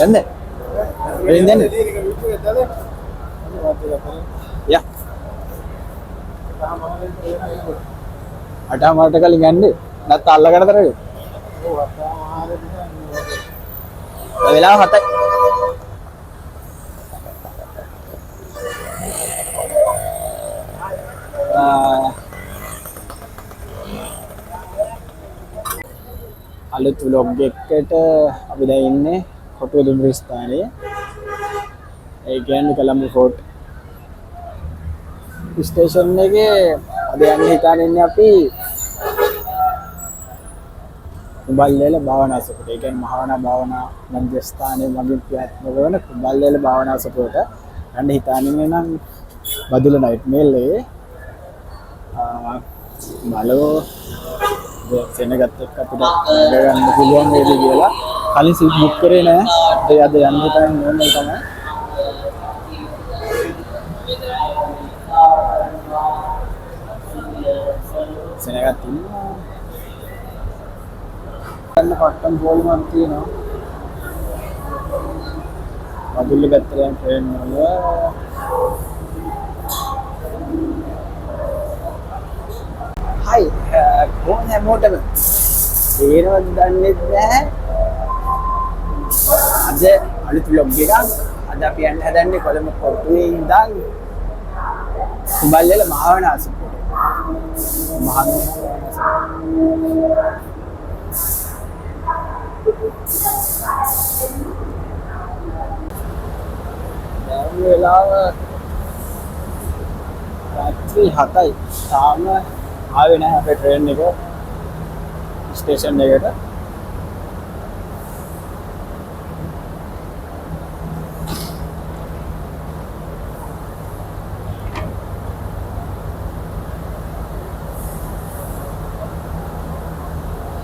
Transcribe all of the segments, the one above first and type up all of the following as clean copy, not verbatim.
යන්නේ. වෙලින් යන්නේ. යා. අටමාරට කලින් යන්නේ. නැත්නම් අල්ලගෙන තරගේ. ඔව් අටමාරට යන්නේ. වෙලාව 7යි. අලුත් vlog එකකට අපි දැන් ඉන්නේ කොටුව දුම්රිය ස්ථානයේ. ඒ කියන්නේ කොළඹ ෆෝර්ට් ස්ටේෂන් එකේ අද යන්නේ හිතාන ඉන්නේ අපි කුඹල්ලේල භාවනාසපුවට. ඒ කියන්නේ මහානා භාවනා මධ්‍යස්ථානයේ මගින් ක්‍රියාත්මක වන කුඹල්ලේල භාවනාසපුවට යන්න හිතාන ඉන්නේ නම් බදුල නයිට් මේල් එකේ බලෝ සෙනගත් එක්ක අපිට ගන්න පුළුවන් වේද කියලා කලින් සීට් බුක් කරේ නෑ. ඒ අද යන්න හිතාන ඕනේ තමයි. සෙනගත් ඉන්නවා. ගන්න පට්ටම් පොලිමක් තියෙනවා. බදුල්ල පැත්තට යන ට්‍රේන් වල Hi, කොහොමද හැමෝටම? ඒනවත් දන්නේ නැහැ. අද අලුත් vlog එකක්. අද අපි යන්න හදන්නේ කොළඹ කොටුවේ ඉඳන් කුඹල්ලේල භාවනාසපුවට. දැන් වෙලාව රාත්‍රී 7යි. තාම ආවේ නැහැ අපේ ට්‍රේන් එක ස්ටේෂන් එකට.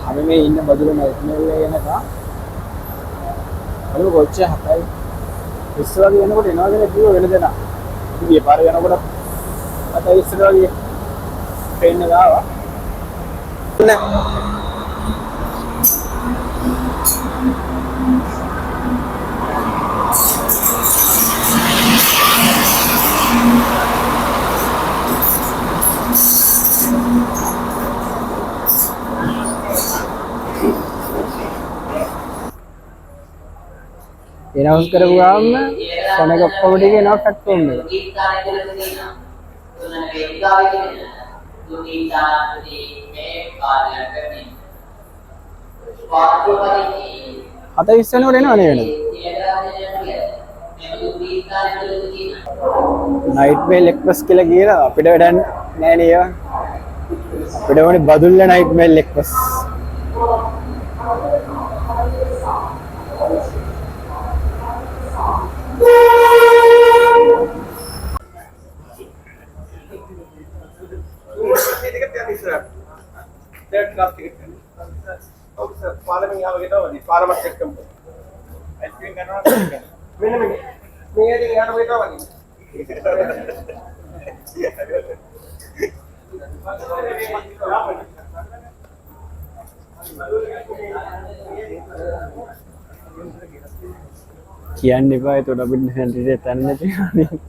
අපි මේ ඉන්න බදුල නයිට් මේල් එක යනකම් අලු කොච්ච 7යි. ඉස්සර වගේ යනකොට එනවද කිව්ව වෙන දෙනා. අපි ගිය පාර යනකොට අත ඉස්සර වගේ ට්‍රේන් එක ආවා. එනවුස් කරපු ගාම සෙනග ඔක්කොම ටික එනවා ෆැක්ටෝම් එක. අත ඉස්සෙනකොට එනවා නේද? නයිට් මේල් එක්ස්ප්‍රස් කියලා කියලා අපිට වැඩක් නෑ නේ ඒවා. අපිට ඕනේ Badulla night mail express. Third class ticket. Okay sir, පාලමෙන් ආව ගෙටවදී පාලමත් එක්කම. අයිස්ක්‍රීම් ගන්නවා මෙන්න මේ. මේ ඇදී යන ගෙටවදී. කියන්න එපා ඒතකොට අපිට හැන්ඩ්‍රේට් තන්න නැති වෙනවා.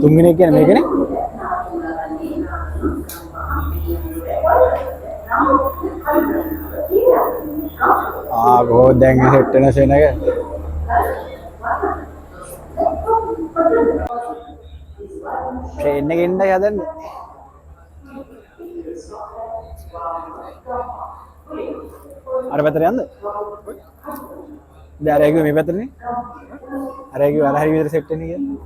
තුන්වෙනි කියන්නේ මේකනේ. කොහොමද දැන් සෙට් වෙන සෙනග? ට්‍රේන් එකේ ඉන්නයි හදන්නේ. අර පැත්තට යන්න. දැන් අර ඇගිය මේ පැත්තටනේ. අර ඇගිය අර හරිය විතර සෙට් වෙන්නේ කියන්නේ.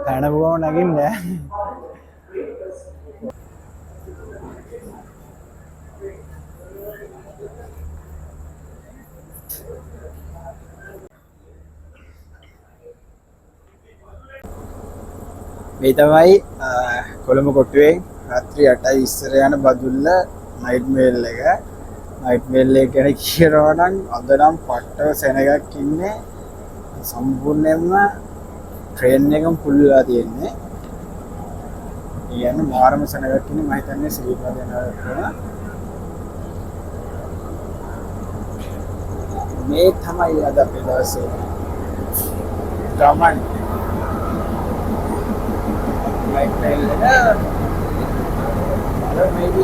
කන බොම නගින්නේ. මේ තමයි කොළඹ කොටුවේ රාත්‍රී 8යි ඉස්සර යන බදුල්ල නයිට් මේල් එක. නයිට් මේල් එක ගැන කියනවා නම් අද නම් පට්ට සෙනගක් ඉන්නේ සම්පූර්ණයෙන්ම ට්‍රේන් එකම ෆුල් වෙලා තියෙන්නේ. ඒ කියන්නේ මාරම සෙනගක් ඉන්නේ මම හිතන්නේ ශ්‍රීපද යනවා. මේ තමයි අද අපේ දවසේ ගමන්. නයිට් මේල් එක maybe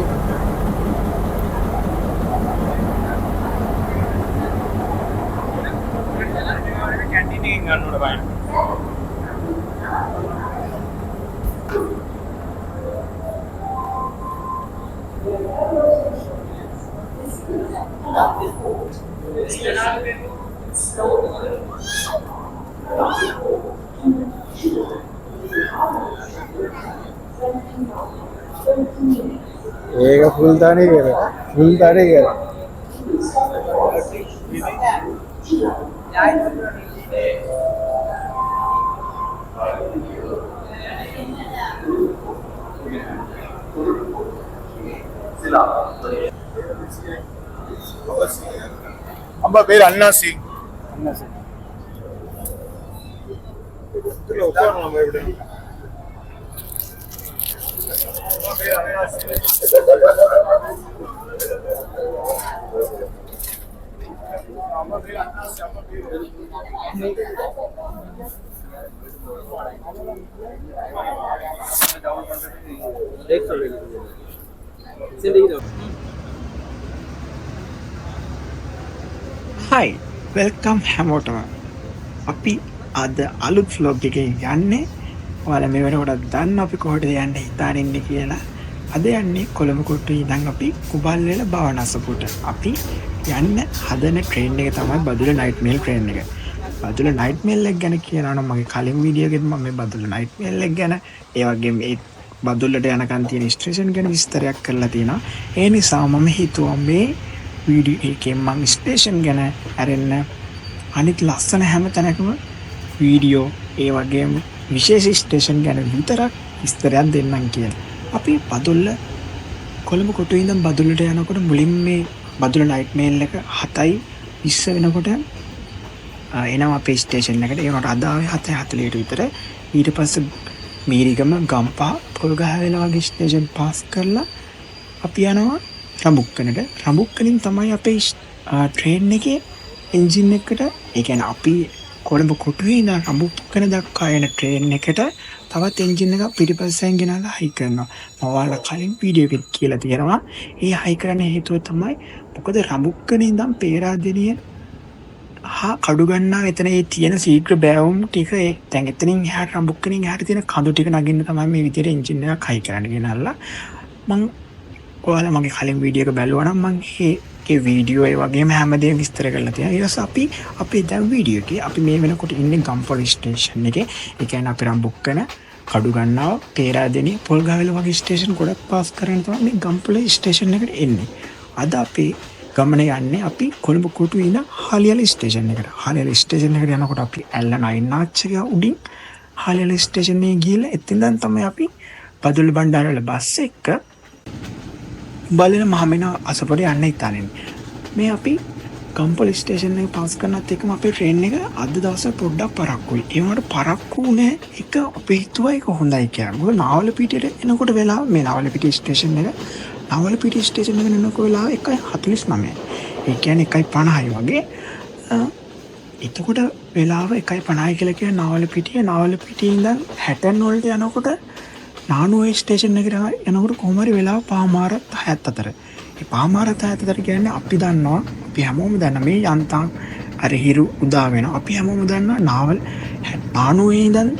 කැන්ටින් එකෙන් ගන්න ඕන බයි. ඒක ෆුල් දානේ කියලා. ෆුල් දානේ කියලා. అమ్మ పేరు అన్నాసి අන්නසේ. හයි වෙල්කම් හැමෝටම අපි අද අලුත් ෆ්ලොග් එකේ යන්නේ ඔයාලා මේ වෙනකොට දන්න අපි කොහෙටද යන්න හිතාගෙන ඉන්නේ කියලා. අද යන්නේ කොළඹ කොට්ටුවේ ඉඳන් අපි කුබල්වැල භාවනාසපුවට. අපි යන්න හදන ට්‍රේන් එක තමයි බදුල්ල නයිට් මේල් ට්‍රේන් එක. බදුල්ල නයිට් මේල් එක ගැන කියනවා නම් මගේ කලින් වීඩියෝ එකෙත් මම මේ බදුල්ල නයිට් මේල් එක ගැන ඒ වගේම ඒ බදුල්ලට යනකන් තියෙන ස්ටේෂන් ගැන විස්තරයක් කරලා තියෙනවා. ඒ නිසා මම හිතුවා මේ වීඩියෝ එකෙන් මම ස්ටේෂන් ගැන අරෙන්න අනිත් ලස්සන හැම තැනකම වීඩියෝ ඒ වගේම විශේෂ ස්ටේෂන් ගැන විතරක් විස්තරයක් දෙන්නම් කියලා. අපි බදුල්ල කොළඹ කොටුවේ ඉඳන් බදුල්ලට යනකොට මුලින් මේ බදුල්ල නයිට් මේල් එක 7:20 වෙනකොට එනවා අපේ ස්ටේෂන් එකට. ඒකට අද ආවේ 7:40ට විතර. ඊට පස්සේ මීරිගම ගම්පහ පොල්ගහවෙල වගේ ස්ටේෂන් පාස් කරලා අපි යනවා රඹුක්කනට. රඹුක්කනින් තමයි අපේ ට්‍රේන් එකේ එන්ජින් එකට, ඒ කියන්නේ අපි කොළඹ කොටුවේ ඉඳන් රඹුක්කන දක්වා යන ට්‍රේන් එකට තවත් එන්ජින් එකක් පිටිපස්සෙන් ගෙනල්ලා හයි කරනවා. මම ඔයාලා කලින් වීඩියෝ එකේ කියලා තියෙනවා. ඒ හයි කරන්න හේතුව තමයි මොකද රඹුක්කනේ ඉඳන් පේරාදෙනිය කඩු ගන්නා එතන ඒ තියෙන ශීඝ්‍ර බෑවුම් ටික ඒ දැන් එතනින් එහාට රඹුක්කනින් එහාට තියෙන කඳු ටික නගින්න තමයි මේ විදිහට එන්ජින් එකක් හයි කරන්න ගෙනල්ලා. මම ඔයාලා මගේ කලින් වීඩියෝ එක බැලුවා නම් මම ඒ වීඩියෝ ඒ වගේම හැමදේම විස්තර කරලා තියෙනවා. ඊට පස්සේ අපි දැන් වීඩියෝ එකේ අපි මේ වෙනකොට ඉන්නේ ගම්පොළ ස්ටේෂන් එකේ. ඒ කියන්නේ අපි රඹුක්කන කඩු ගන්නාව පේරාදෙනිය පොල්ගහවෙල වගේ ස්ටේෂන් ගොඩක් පාස් කරගෙන තමයි මේ ගම්පොළ ස්ටේෂන් එකට එන්නේ. අද අපි ගමන යන්නේ අපි කොළඹ කොටුවේ ඉඳන් හාලියල ස්ටේෂන් එකට. හාලියල ස්ටේෂන් එකට යනකොට අපි ඇල්ල නයින් ආච්චිගේ උඩින් හාලියල ස්ටේෂන් එකේ ගිහලා එතෙන්දන් තමයි අපි බදුල්ල බණ්ඩාරවල බස් එක බලන මහමෙන අසපුවට යන්න හිතාගෙන. මේ අපි ගම්පොළ ස්ටේෂන් එක පාස් කරනත් එක්කම අපේ ට්‍රේන් එක අද දවසේ පොඩ්ඩක් පරක්කුයි. ඒ වුණාට පරක්කු වුණේ එක අපේ හිතුවා ඒක හොඳයි කියලා. මොකද නාවලපිටියට එනකොට වෙලාව මේ නාවලපිටිය ස්ටේෂන් එක නාවලපිටිය ස්ටේෂන් එකට එනකොට වෙලාව 1:49. ඒ කියන්නේ 1:50යි වගේ. එතකොට වෙලාව 1:50 කියලා කියන නාවලපිටියේ ඉඳන් හැටන් වලට යනකොට නානුවේ ස්ටේෂන් එකට යනකොට කොහොම හරි වෙලාව පාමාර 74. ඒ පාමාර 74 කියන්නේ අපි දන්නවා, අපි හැමෝම දන්න මේ යන්තම් අර හිරු උදා වෙනවා. අපි හැමෝම දන්නවා නානුවේ ඉඳන්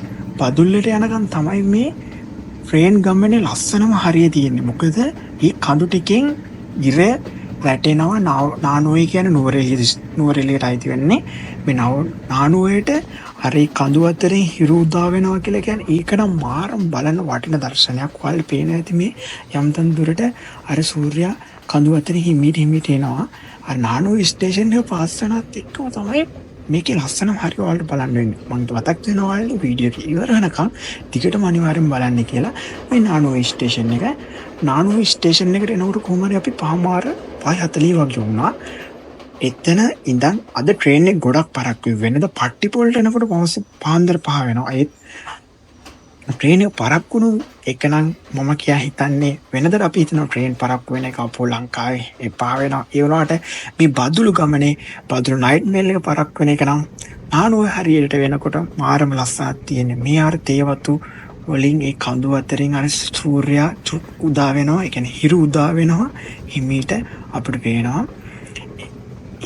බදුල්ලට යනකම් තමයි මේ ට්‍රේන් ගමනේ ලස්සනම හරිය තියෙන්නේ. මොකද මේ කඳු ටිකෙන් ඉර වැටෙනවා. නානුවේ කියන්නේ නුවරඑළියට අයිති වෙන්නේ. මේ නානුවේට අර ඒ කඳු අතරේ හිරු උදා වෙනවා කියලා කියන්නේ ඒක නම් මාරම් බලන්න වටින දර්ශනයක්. ඔයාලට පේන ඇති මේ යම්තන් දුරට අර සූර්යයා කඳු අතරේ හිමීට එනවා. අර නානුවේ ස්ටේෂන් එක පාස් කරනත් එක්කම තමයි මේකේ ලස්සනම හරිය ඔයාලට බලන්න වෙන්නේ. මම මතක් වෙනවා ඔයාලට වීඩියෝ එක ඉවර වෙනකම් ටිකටම අනිවාර්යෙන් බලන්න කියලා. මේ නානුවේ ස්ටේෂන් එක එකට එනකොට කොහොම හරි අපි පහමාර 5:40 වගේ වුණා. එතන ඉඳන් අද ට්‍රේන් එක ගොඩක් පරක්කු වෙනද පට්ටිපොලට එනකොට පාන්දර 5 වෙනවා. ඒත් ට්‍රේන් එක පරක්කුණු එකනම් මම කියා හිතන්නේ වෙනදට අපි හිතනවා ට්‍රේන් පරක්කු වෙන එක අපෝ ලංකාවේ එපා වෙනවා. ඒ වුණාට මේ බදුළු ගමනේ බදුළු නයිට් මේල් එක පරක්කු වෙන එක නම් නානුව හරියට වෙනකොට මාරම ලස්සනක් තියෙන්නේ. මේ අර තේවතු වලින් ඒ කඳු අතරින් අර සූර්යයා උදා වෙනවා. ඒ කියන්නේ හිරු උදා වෙනවා. හිමීට අපිට පේනවා.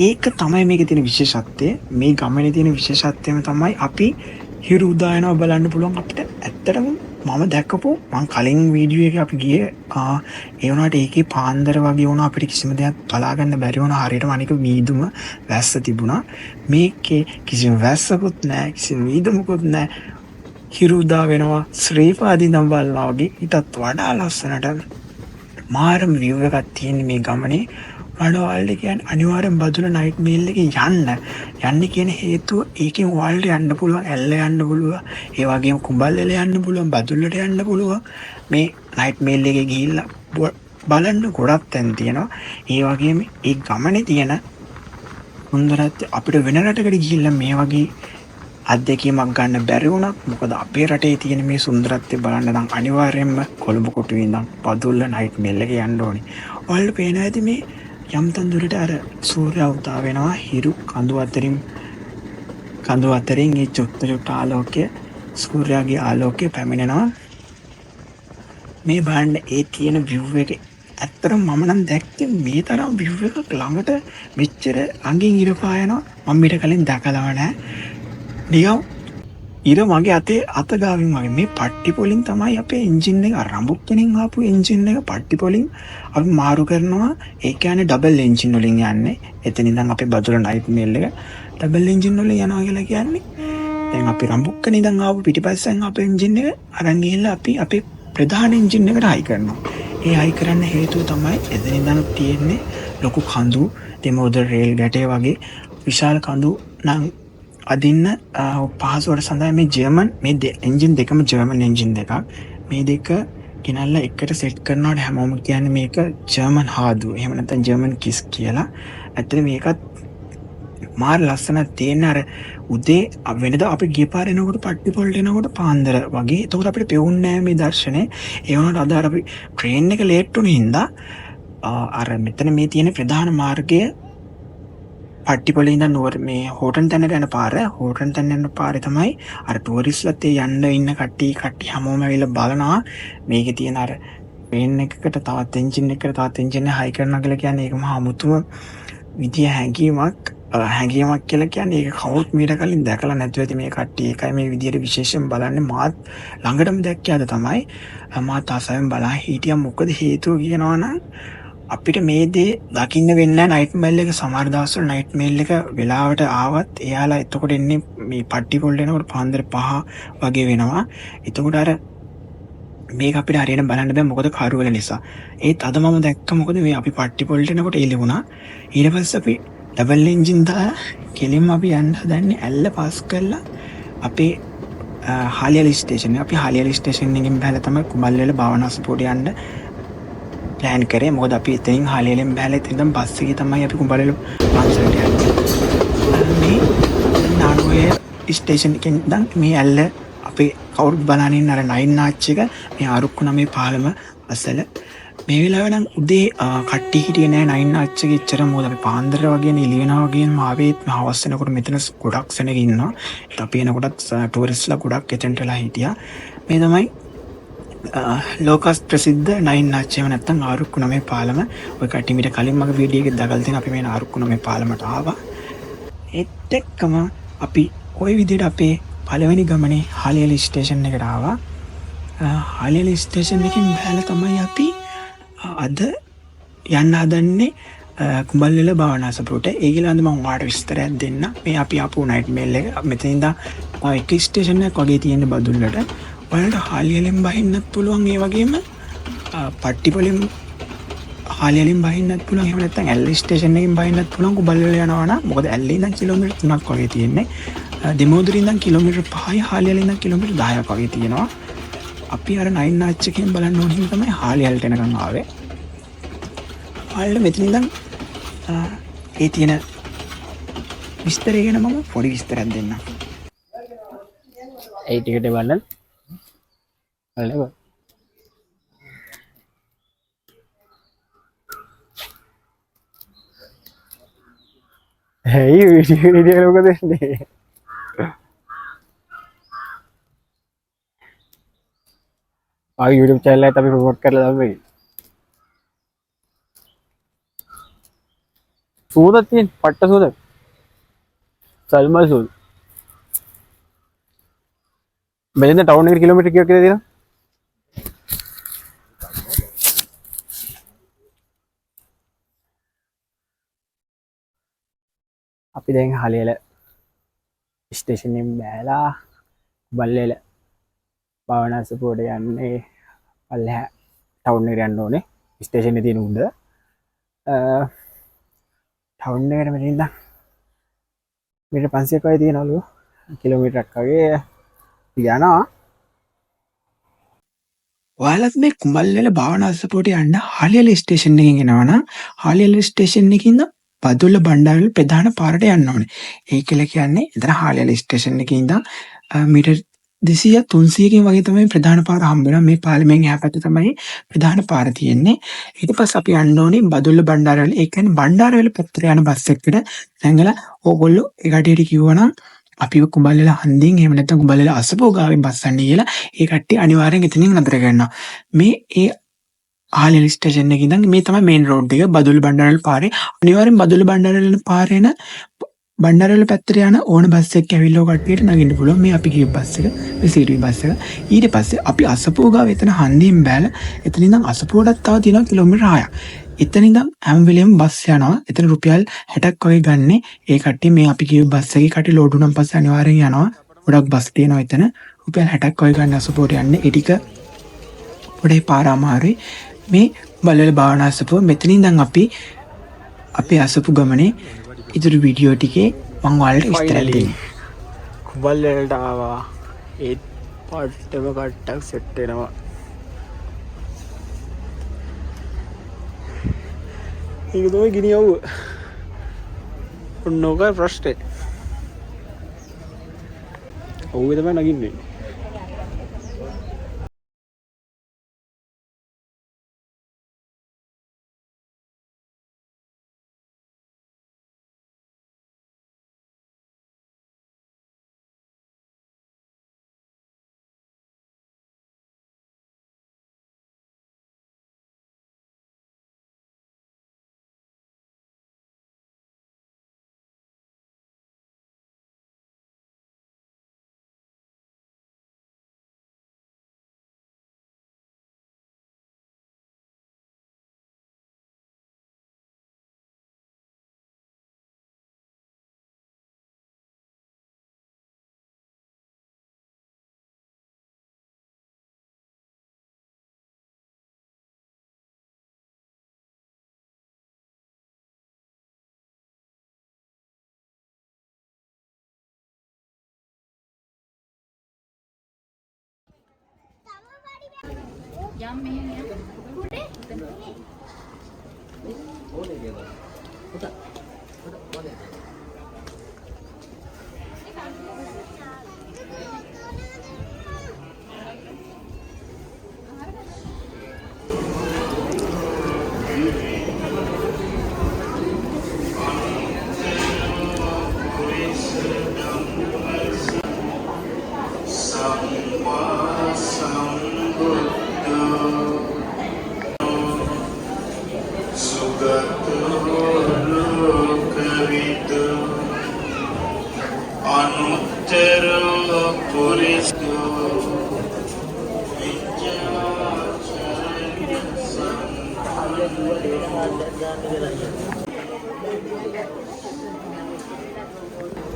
ඒක තමයි මේකේ තියෙන විශේෂත්වය. මේ ගමනේ තියෙන විශේෂත්වයම තමයි අපි හිරු උදා වෙනවා බලන්න පුළුවන් අපිට. ඇත්තටම මම දැක්කපු මං කලින් වීඩියෝ එකේ අපි ගියේ ඒ වුණාට ඒකේ පාන්දර වගේ වුණා අපිට කිසිම දෙයක් බලා ගන්න බැරි වුණා. හරියටම අනික වීදුම වැස්ස තිබුණා. මේකේ කිසිම වැස්සකුත් නැහැ, කිසිම වීදුමකුත් නැහැ. හිරු උදා වෙනවා ශ්‍රීපාදී නම් බලනවා වගේ ඊටත් වඩා ලස්සනට මාරම view එකක් තියෙන මේ ගමනේ. මට ඔයාලට කියන්නේ අනිවාර්යෙන් බදුල නයිට් මේල් එකේ යන්න කියන හේතුව ඒකෙන් ඔයාලට යන්න පුළුවන්, ඇල්ල යන්න පුළුවන්, ඒ වගේම කුඹල්ලෙල යන්න පුළුවන්, බදුල්ලට යන්න පුළුවන්. මේ නයිට් මේල් එකේ ගිහිල්ලා බලන්න ගොඩක් තැන් තියෙනවා. ඒ වගේම ඒ ගමනේ තියෙන සුන්දරත්වය අපිට වෙන රටකට ගිහිල්ලා මේ වගේ අත්දැකීමක් ගන්න බැරි වුණත් මොකද අපේ රටේ තියෙන මේ සුන්දරත්වය බලන්න නම් අනිවාර්යෙන්ම කොළඹ කොටුවේ ඉඳන් බදුල්ල නයිට් මේල් එකේ යන්න ඕනේ. ඔයාලට පේනවා ඇති මේ යම්තන් දුරට අර සූර්යයා උදා වෙනවා හිරු කඳු අතරින් ඒ චොට්ට ආලෝකය සූර්යාගේ ආලෝකය පැමිණෙනවා. මේ බලන්න ඒ තියෙන view එක ඇත්තටම මම නම් දැක්කේ මේ තරම් view එකක් ළඟට මෙච්චර ළඟින් ඉර පායනවා මම ඊට කලින් දැකලා නැහැ. නිකම් ඉර මගේ අත ගාවින් වගේ මේ පට්ටි පොලින් තමයි අපේ එන්ජින් එක රඹුක්කෙනින් ආපු එන්ජින් එක පට්ටි පොලින් අපි මාරු කරනවා. ඒ කියන්නේ ඩබල් එන්ජින් වලින් යන්නේ. එතන ඉඳන් අපේ බදුල නයිට් මේල් එක ඩබල් එන්ජින් වලින් යනවා කියලා කියන්නේ. දැන් අපි රඹුක්කෙන් ඉඳන් ආපු පිටිපස්සෙන් අපේ එන්ජින් එක අරන් ගිහලා අපි අපේ ප්‍රධාන එන්ජින් එකට හයි කරනවා. ඒ හයි කරන්න හේතුව තමයි එතන ඉඳන් තියෙන්නේ ලොකු කඳු දෙමෝදර රේල් ගැටේ වගේ විශාල කඳු නම් අදින්න පහසුවට සඳහා මේ ජර්මන් මේ එන්ජින් දෙකම ජර්මන් එන්ජින් දෙකක්. මේ දෙක ගෙනල්ලා එකට සෙට් කරනවට හැමෝම කියන්නේ මේක ජර්මන් හාදුව. එහෙම නැත්නම් ජර්මන් කිස් කියලා. ඇත්තට මේකත් මාර ලස්සනක් තියෙන අර උදේ වෙනදා අපි ගිය පාර එනකොට පට්ටි පොල්ට එනකොට පාන්දර වගේ. ඒකට අපිට පෙවුන්නේ නැහැ මේ දර්ශනේ. ඒ වුණාට අද අපි ට්‍රේන් එක ලේට් වුණ හින්දා අර මෙතන මේ තියෙන ප්‍රධාන මාර්ගය පට්ටිපොලේ ඉඳන් නුවර මේ හෝටන් තැන යන පාර. හෝටන් තැන යන පාරේ තමයි අර ටූරිස්ට්ලත් ඒ යන්න ඉන්න කට්ටිය හැමෝම ඇවිල්ලා බලනවා. මේකේ තියෙන අර ට්‍රේන් එකකට තවත් එන්ජින් එකකට තවත් එන්ජින් එක හයි කරනවා කියලා කියන්නේ ඒක මහා අමුතුම විදිය හැඟීමක් කියලා කියන්නේ ඒක කවුරුත් මීට කලින් දැකලා නැතුව ඇති මේ කට්ටිය. ඒකයි මේ විදියට විශේෂයෙන් බලන්නේ. මාත් ළඟටම දැක්කේ අද තමයි. මාත් ආසාවෙන් බලා හිටියා. මොකද හේතුව කියනවා නම් අපිට මේ දේ දකින්න වෙන්නේ නයිට් මේල් එක. සමහර දවස්වල නයිට් මේල් එක වෙලාවට ආවත් එයාලා එතකොට එන්නේ මේ පට්ටි පොල්ට එනකොට පාන්දර 5 වගේ වෙනවා. එතකොට අර මේක අපිට හරියට බලන්න බෑ මොකද කරුවල නිසා. ඒත් අද මම දැක්ක මොකද මේ අපි පට්ටි පොල්ට එනකොට එළි වුණා. ඊට පස්සේ අපි ඩබල් එන්ජින් දාලා කෙලින්ම අපි යන්න හදන්නේ ඇල්ල පාස් කරලා අපේ හාලියලි ස්ටේෂන් එක. අපි හාලියලි ස්ටේෂන් එකෙන් බහලා තමයි කුඹල්වල භාවනාසපුවට යන්න ප්ලෑන් කරේ. මොකද අපි එතනින් හාලියලෙන් බහලා ඉතින් බස් එකේ තමයි අපි කුඹල්වල පන්සලට යන්නේ. මේ නානුවේ ස්ටේෂන් එකෙන් ඉඳන් මේ ඇල්ල අපේ කවුරුත් බලනින් අර නයින් නාච් එක මේ ආරුක්කු 9 පාලම අසල මේ වෙලාවේ නම් උදේ කට්ටිය හිටියේ නෑ නයින් නාච් එකේ ඉච්චර. මොකද අපි පාන්දර වගේනේ එළි වෙනවා වගේම ආවෙත් හවස් වෙනකොට මෙතන ගොඩක් සෙනග ඉන්නවා. ඒත් අපි එනකොටත් ටූරිස්ට්ලා ගොඩක් එතෙන්ටලා හිටියා. මේ තමයි ලෝකස් ප්‍රසිද්ධ නයින් නාච් එහෙම නැත්නම් ආරුක්කු 9 පාලම. ඔය කට්ටිය මීට කලින් මගේ වීඩියෝ එකේ දාගල් තියෙන අපි මේ ආරුක්කු 9 පාලමට ආවා. ඒත් එක්කම අපි ওই විදිහට අපේ පළවෙනි ගමනේ හාලියලි ස්ටේෂන් එකට ආවා. හාලියලි ස්ටේෂන් එකෙන් බහලා තමයි අපි අද යන්න හදන්නේ කුඹල්වල භාවනාසපුවට. ඒ ගිලාඳ මම ඔයාලට විස්තරයක් දෙන්න. මේ අපි ආපු නයිට් මේල් එක මෙතන ඉඳන් එක ස්ටේෂන් එකක් වගේ තියෙන බදුල්ලට. ඔයාලට හාලියලෙන් බහින්නත් පුළුවන්. ඒ වගේම පට්ටිපොලින් හාලියලෙන් බහින්නත් පුළුවන්. එහෙම නැත්නම් ඇල්ල ස්ටේෂන් එකෙන් බහින්නත් පුළුවන් කුඹල්වල යනවා නම්. මොකද ඇල්ලේ ඉඳන් කිලෝමීටර් 3ක් වගේ තියෙන්නේ. දෙමෝදරේ ඉඳන් කිලෝමීටර් 5යි හාලියලේ ඉඳන් කිලෝමීටර් 10ක් වගේ තියෙනවා. අපි අර නයින් නාච් එකෙන් බලන්න ඕන හින්දා තමයි හාලියලට එනකන් ආවේ. ඔයාලට මෙතන ඉඳන් ඒ තියෙන විස්තරය ගැන මම පොඩි විස්තරයක් දෙන්නම්. ඒ ටිකට බලන්න බලන්න ඇයි විඩියෝ ලෝක දෙන්නේ ආ YouTube channel එකත් අපි ප්‍රොමෝට් කරලා දාමු සූදක් තියෙන පට්ට සූදක් සල්මල් සූද මෙලින්ද ටවුන් එකට කිලෝමීටර් කීයක් කියලා තියෙනවා අපි දැන් හලියල ස්ටේෂන් එකෙන් බෑලා බල්ලේල භාවනාසපුවට යන්නේ පල්ලෙහා ටවුන් එකට යන්න ඕනේ ස්ටේෂන් එකේ තියෙන උඩ ටවුන් එකට මෙතන ඉඳන් මීටර් 500ක් වගේ තියෙනවලු කිලෝමීටරයක් වගේ යනවා ඔයාලත් මේ කුඹල්වැල භාවනාසපුවට යන්න හාලියල ස්ටේෂන් එකකින් එනවා නම් හාලියල ස්ටේෂන් එකකින් ඉඳන් බදුල්ල බණ්ඩාරවැල ප්‍රධාන පාරට යන්න ඕනේ. ඒ කියලා කියන්නේ එතන හාලියල ස්ටේෂන් එකේ ඉඳන් මීටර් 200 300කින් වගේ තමයි ප්‍රධාන පාර හම්බ වෙනවා. මේ පාලමෙන් එහා පැත්තේ තමයි ප්‍රධාන පාර තියෙන්නේ. ඊට පස්සේ අපි යන්න ඕනේ බදුල්ල බණ්ඩාරවැල. ඒ කියන්නේ බණ්ඩාරවැල පැත්තට යන බස් එකකට නැංගලා ඕගොල්ලෝ ඒ කටියට කිව්වනම් අපිව කුඹල්වැල හන්දියෙන් එහෙම නැත්නම් කුඹල්වැල අසපුව ගාවෙන් බස්සන්නේ කියලා ඒ කට්ටිය අනිවාර්යෙන් එතනින් නතර කරනවා. මේ ඒ හාලියල ස්ටේෂන් එකේ ඉඳන් මේ තමයි මේන් රෝඩ් එක බදුල්ල බණ්ඩාරවැල පාරේ. අනිවාර්යෙන් බදුල්ල බණ්ඩාරවැල පාරේ යන බණ්ඩාරවැල පැත්තට යන ඕන බස් එකක් ඇවිල්ලා කට්ටියට නගින්න පුළුවන්. මේ අපි ගිය බස් එක මේ සීටි බස් එක. ඊට පස්සේ අපි අසපුව ගාව එතන හන්දියෙන් බෑලා එතන ඉඳන් අසපුවටත් තව තියෙනවා කිලෝමීටර් 6ක්. එතන ඉඳන් හැම වෙලෙම බස් යනවා. එතන රුපියල් 60ක් වගේ ගන්නෙ. ඒ කට්ටිය මේ අපි ගිය බස් එකේ කට්ටිය ලෝඩ් වුණාන් පස්සේ අනිවාර්යෙන් යනවා. ගොඩක් බස් තියෙනවා එතන. රුපියල් 60ක් වගේ ගන්න අසපුවට යන්නේ. ඒ ටික පොඩේ පාර අමාරුයි. මේ බලවල භාවනාසපුව මෙතන ඉඳන් අපි අපේ අසපු ගමනේ ඉතුරු වීඩියෝ ටිකේ මම ඔයාලට විස්තර දෙන්නම්. කුඹල්වැලට ආවා ඒත් පට්ටම කට්ටක් සෙට් වෙනවා ඒක තමයි ගිනි යවුව ඔන්න ඔක ප්‍රශ්නේ ඔව්වේ තමයි නගින්නේ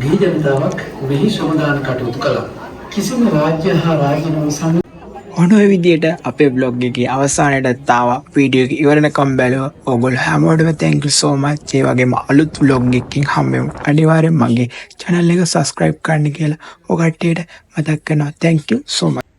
ගිහි ජනතාවක් වෙහි ශ්‍රමදාන කටයුතු කළා. කිසිම රාජ්‍ය හා රාජ්‍ය සම ඔන්න ඔය විදියට අපේ බ්ලොග් එකේ අවසානයටත් ආවා. වීඩියෝ එක ඉවරනකම් බැලුවා. ඔයගොල්ලෝ හැමෝටම thank you so much. ඒ වගේම අලුත් vlog එකකින් හම්බෙමු. අනිවාර්යෙන් මගේ channel එක subscribe කරන්න කියලා ඔය කට්ටියට මතක් කරනවා. thank you so much.